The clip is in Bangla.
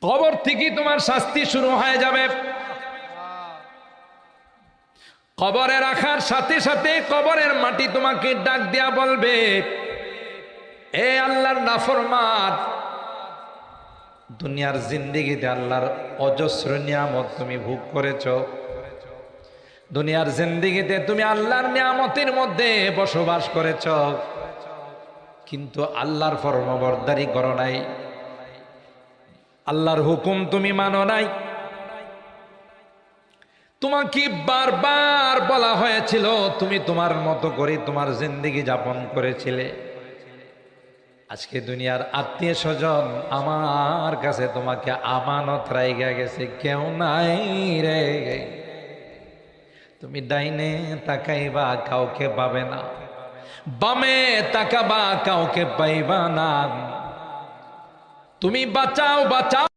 কবর থেকে তোমার শাস্তি শুরু হয়ে যাবে। কবরে রাখার সাথে সাথে কবরের মাটি তোমাকে ডাক দেয়া বলবে, এ আল্লাহর নাফরমান, দুনিয়ার জিন্দেগিতে আল্লাহর অজস্র নিয়ামত তুমি ভোগ করেছ, দুনিয়ার জিন্দেগিতে তুমি আল্লাহর নিয়ামতের মধ্যে বসবাস করেছ, কিন্তু আল্লাহর ফরমাবরদারি করো নাই, আল্লাহর হুকুম তুমি মানো নাই। তোমাকে বারবার বলা হয়েছিল তুমি তোমার মতো করে তোমার জিন্দেগি যাপন করেছিলে। আজকে দুনিয়ার আত্মীয় স্বজন আমার কাছে তোমাকে আমানত রাইগা গেছে, কেউ নাই রে। তুমি ডাইনে তাকাইবা কাউকে পাবে না, বামে তাকাবা কাউকে পাইবা না। তুমি বাঁচাও বাঁচাও